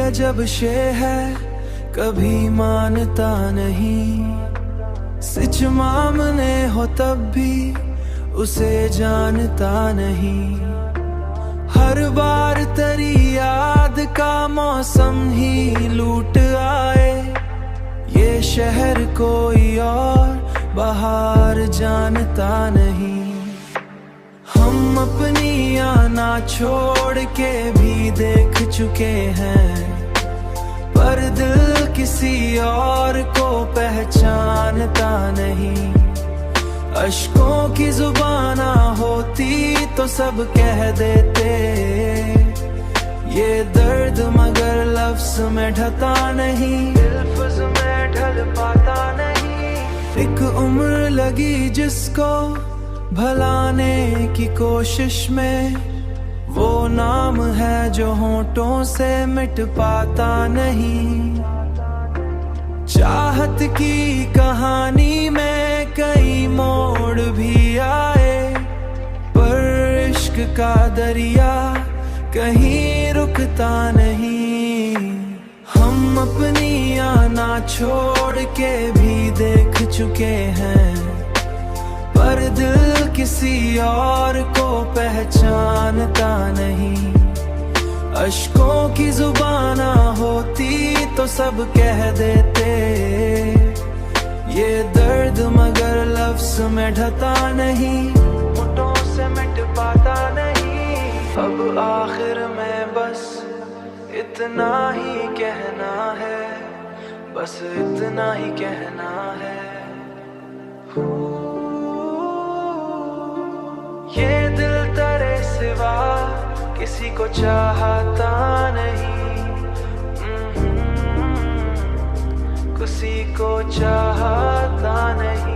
अजब शे है, कभी मानता नहीं। सच मामने हो तब भी उसे जानता नहीं। हर बार तेरी याद का मौसम ही लूट आए, ये शहर कोई और बाहर जानता नहीं। हम अपनी आना छोड़ के भी देख चुके हैं, पर दिल किसी और को पहचानता नहीं। अश्कों की जुबाना होती तो सब कह देते, ये दर्द मगर लफ्ज़ में ढलता नहीं, लफ्ज़ में ढल पाता नहीं। एक उम्र लगी जिसको भलाने की कोशिश में, वो नाम है जो होंठों से मिट पाता नहीं। चाहत की कहानी में कई मोड़ भी आए, पर इश्क का दरिया कहीं रुकता नहीं। हम अपनी आना छोड़ के भी देख चुके हैं, पर दिल किसी और को पहचानता नहीं। अश्कों की जुबाना होती तो सब कह देते, ये दर्द मगर लफ्ज़ में ढलता नहीं, होठों से मिट पाता नहीं। अब आखिर में बस इतना ही कहना है, बस इतना ही कहना है। ये दिल तेरे सिवा किसी को चाहता नहीं, किसी को चाहता नहीं।